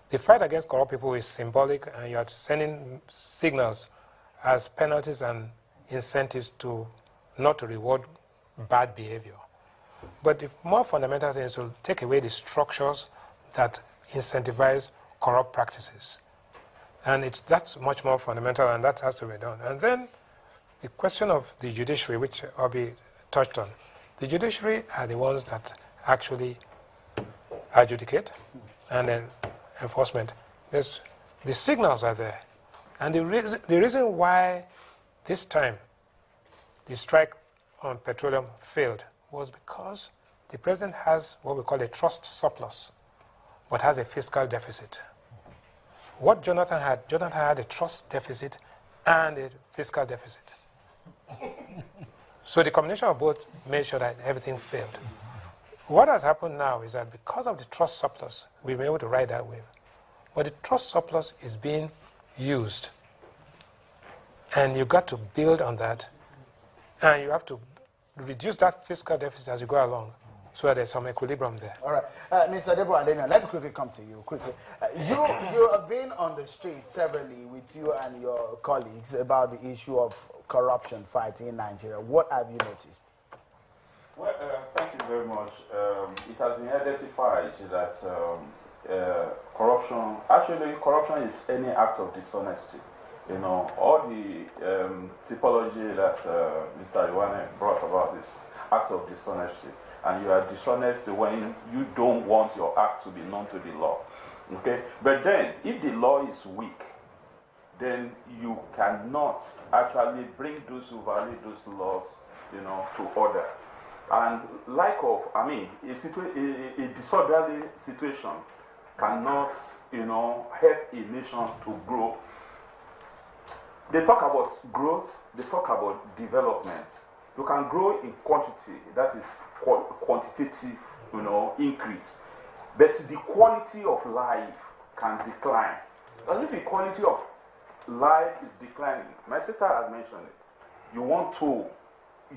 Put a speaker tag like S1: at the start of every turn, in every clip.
S1: the fight against corrupt people is symbolic, and you are sending signals as penalties and incentives to not to reward bad behavior. But the more fundamental thing is to take away the structures that incentivize corrupt practices. And that's much more fundamental, and that has to be done. And then the question of the judiciary, which Obi touched on. The judiciary are the ones that actually adjudicate, and then enforcement. The signals are there. And the reason why this time the strike on petroleum failed was because the president has what we call a trust surplus, but has a fiscal deficit. What Jonathan had a trust deficit and a fiscal deficit. So the combination of both made sure that everything failed. What has happened now is that because of the trust surplus, we were able to ride that wave. But the trust surplus is being used. And you've got to build on that. And you have to reduce that fiscal deficit as you go along, so that there's some equilibrium there.
S2: All right. Mr. Debo Adeniran, let me quickly come to you. You have been on the street severally with you and your colleagues about the issue of corruption fighting in Nigeria. What have you noticed?
S3: Well, thank you very much. It has been identified that corruption is any act of dishonesty. You know, all the typology that Mr. Iwane brought about this act of dishonesty. And you are dishonest when you don't want your act to be known to the law. Okay? But then, if the law is weak, then you cannot actually bring those who violate those laws, you know, to order. And a disorderly situation cannot, you know, help a nation to grow. They talk about growth, they talk about development. You can grow in quantity, that is quantitative, you know, increase. But the quality of life can decline. And if the quality of life is declining, my sister has mentioned it, you want to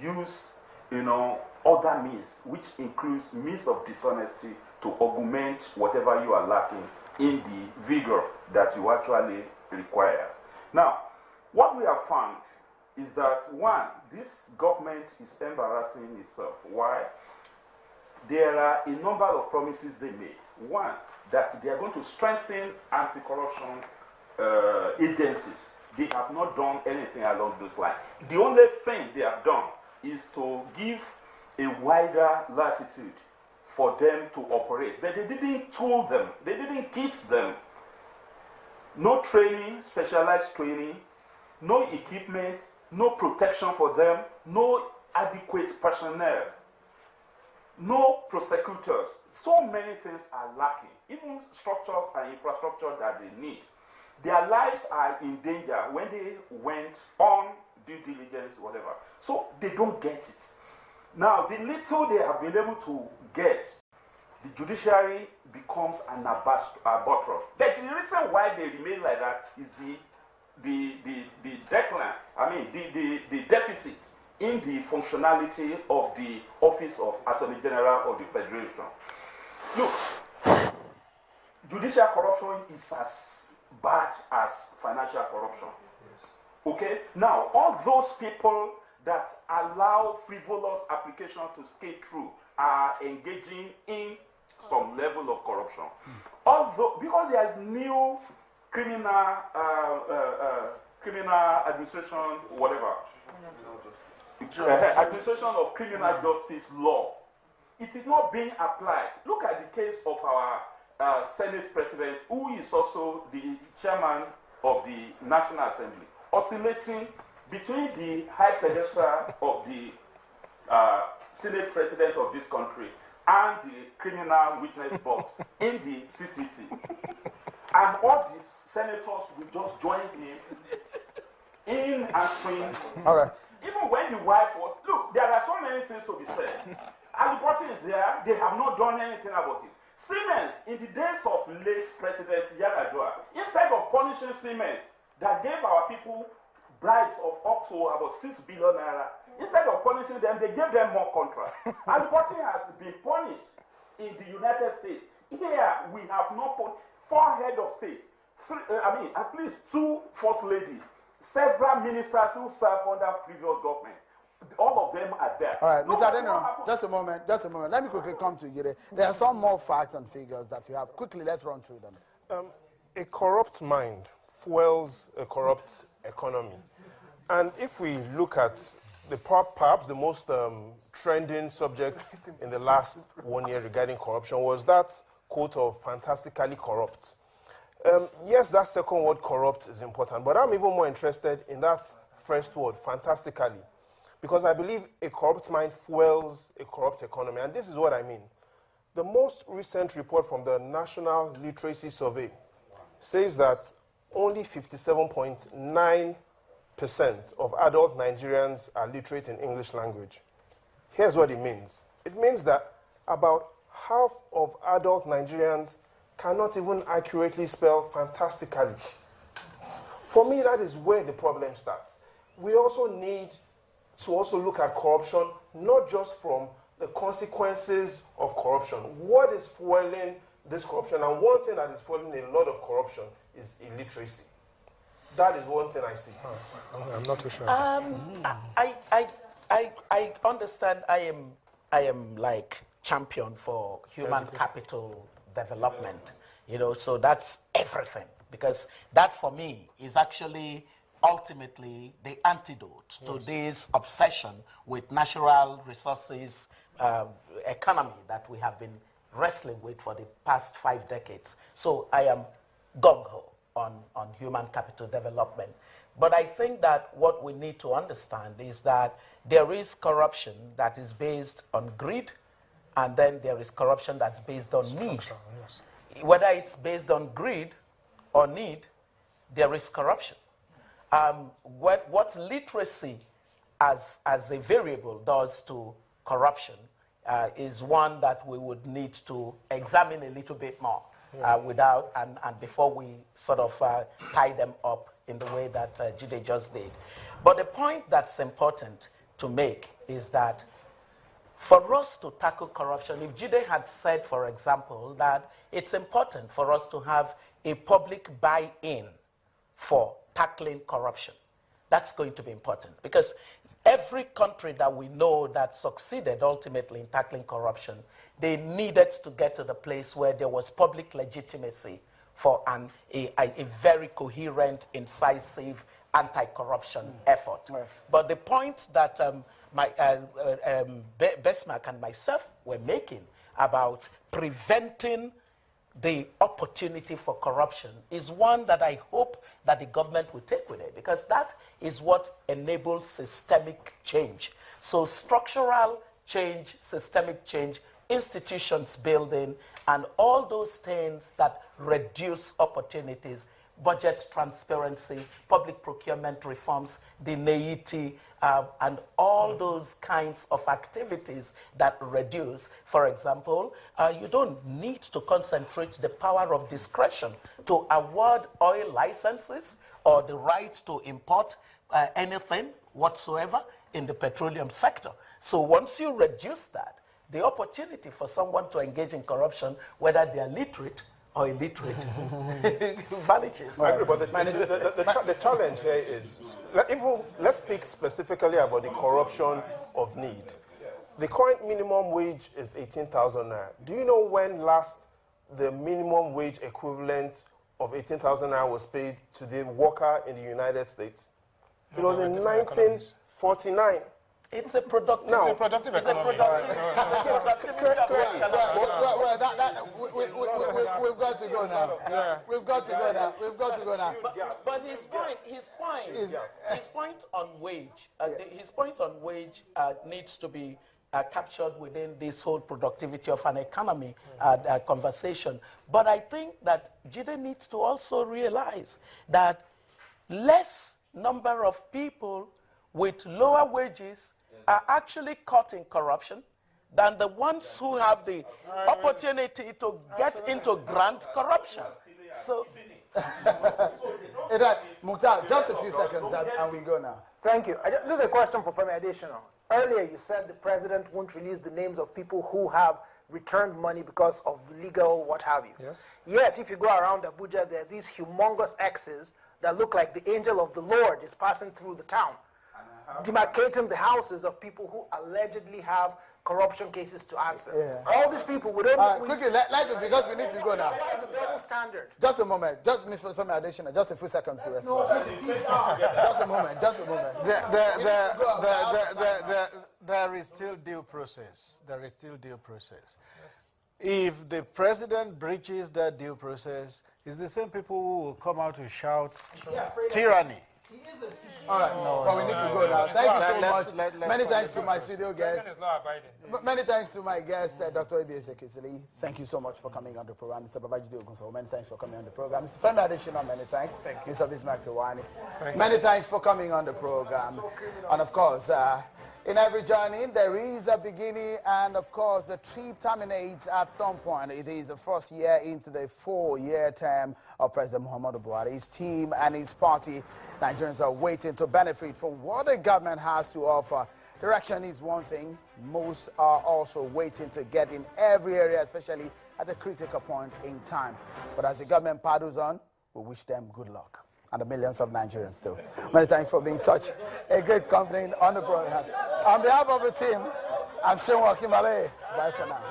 S3: use, you know, other means, which includes means of dishonesty to augment whatever you are lacking in the vigor that you actually require. Now, what we have found is that, one, this government is embarrassing itself. Why? There are a number of promises they made. One, that they are going to strengthen anti-corruption agencies. They have not done anything along those lines. The only thing they have done is to give a wider latitude for them to operate. But they didn't tool them. They didn't teach them. No training, specialized training, no equipment, no protection for them, no adequate personnel, no prosecutors. So many things are lacking, even structures and infrastructure that they need. Their lives are in danger when they went on due diligence, whatever. So they don't get it. Now, the little they have been able to get, the judiciary becomes an albatross. But the reason why they remain like that is the deficit in the functionality of the Office of Attorney General of the Federation. Look, judicial corruption is as bad as financial corruption. Okay? Now, all those people that allow frivolous application to skate through are engaging in some level of corruption. Although, because there is new criminal administration, whatever, administration of criminal justice law, it is not being applied. Look at the case of our Senate President, who is also the chairman of the National Assembly, oscillating between the high pedestal of the Senate President of this country and the criminal witness box in the CCT. And all these senators will just join him in answering. All right. Even when the wife was, look, there are so many things to be said. And the party is there, they have not done anything about it. Siemens, in the days of late President Yar'Adua, instead of punishing Siemens that gave our people bribes of up to about 6 billion naira, instead of punishing them, they gave them more contracts. And the party has been punished in the United States. Here, we have not put 4 heads at least 2 first ladies, several ministers who served under previous government. All of them are there.
S2: All right, Mr. Adeno, just a moment. Let me quickly come to you. There are some more facts and figures that you have. Quickly, let's run through them.
S4: A corrupt mind fuels a corrupt economy. And if we look at perhaps the most trending subject in the last 1 year regarding corruption was that quote of fantastically corrupt. Yes, that second word, corrupt, is important, but I'm even more interested in that first word, fantastically, because I believe a corrupt mind fuels a corrupt economy, and this is what I mean. The most recent report from the National Literacy Survey says that only 57.9% of adult Nigerians are literate in English language. Here's what it means. It means that about half of adult Nigerians cannot even accurately spell fantastically. For me, that is where the problem starts. We also need to also look at corruption, not just from the consequences of corruption. What is fueling this corruption? And one thing that is fueling a lot of corruption is illiteracy. That is one thing I see.
S1: I'm not too sure.
S5: I understand. I am like champion for human capital development. You know, so that's everything, because that for me is actually ultimately the antidote to this obsession with natural resources economy that we have been wrestling with for the past 5 decades. So I am gung-ho on human capital development. But I think that what we need to understand is that there is corruption that is based on greed, and then there is corruption that's based on need.
S1: Yes.
S5: Whether it's based on greed or need, there is corruption. What literacy as a variable does to corruption is one that we would need to examine a little bit more and before we sort of tie them up in the way that Jide just did. But the point that's important to make is that for us to tackle corruption, if Jide had said, for example, that it's important for us to have a public buy-in for tackling corruption, that's going to be important, because every country that we know that succeeded ultimately in tackling corruption, they needed to get to the place where there was public legitimacy for a very coherent, incisive anti-corruption effort. Right. But the point that Besmark and myself were making about preventing the opportunity for corruption is one that I hope that the government will take with it, because that is what enables systemic change. So structural change, systemic change, institutions building, and all those things that reduce opportunities, budget transparency, public procurement reforms, the NEITI, and all those kinds of activities that reduce. For example, you don't need to concentrate the power of discretion to award oil licenses or the right to import anything whatsoever in the petroleum sector. So once you reduce that, the opportunity for someone to engage in corruption, whether they are literate or illiterate, vanishes.
S4: I agree, but the challenge here is, let's speak specifically about the corruption of need. The current minimum wage is 18,000 naira. Do you know when last the minimum wage equivalent of 18,000 naira was paid to the worker in the United States? It was in 1949.
S5: It's a productive.
S1: No, it's a productive economy.
S2: We've got to go now. Yeah. We've got to go now.
S5: But his point on wage, needs to be captured within this whole productivity of an economy conversation. But I think that Jide needs to also realize that less number of people with lower wages are actually caught in corruption than the ones who have the opportunity to get into grand corruption. So,
S2: Mukhtar, just a few seconds and we go now.
S6: Thank you. This is a question for Femi Adesina. Earlier you said the president won't release the names of people who have returned money because of legal what have you.
S1: Yes.
S6: Yet, if you go around Abuja, there are these humongous X's that look like the angel of the Lord is passing through the town, demarcating the houses of people who allegedly have corruption cases to answer.
S2: Yeah.
S6: All these people, we don't...
S2: Quickly, because we need to go now.
S6: The double standard.
S2: Just a moment. Just from additional. Just a few seconds to respond. Just a moment.
S7: There is still due process. There is still due process. If the president breaches that due process, it's the same people who will come out to shout tyranny.
S2: All right. But we need to go now. Thank you so much. Many thanks to my studio guests. Many thanks to my guest, Dr. Ibiese Kisili. Thank you so much for coming on the program. Mr. Babajide Ogunso, many thanks for coming on the program. Mr. Femi Adesina, many thanks. Thank you. Mr. Bismarck Rewani, many thanks for coming on the program. And of course, in every journey, there is a beginning, and of course, the trip terminates at some point. It is the first year into the 4-year term of President Muhammadu Buhari. His team and his party, Nigerians are waiting to benefit from what the government has to offer. Direction is one thing. Most are also waiting to get in every area, especially at a critical point in time. But as the government paddles on, we wish them good luck. And the millions of Nigerians too. Many thanks for being such a great company on the program. On behalf of the team, I'm Seun Wakimale. Bye for now.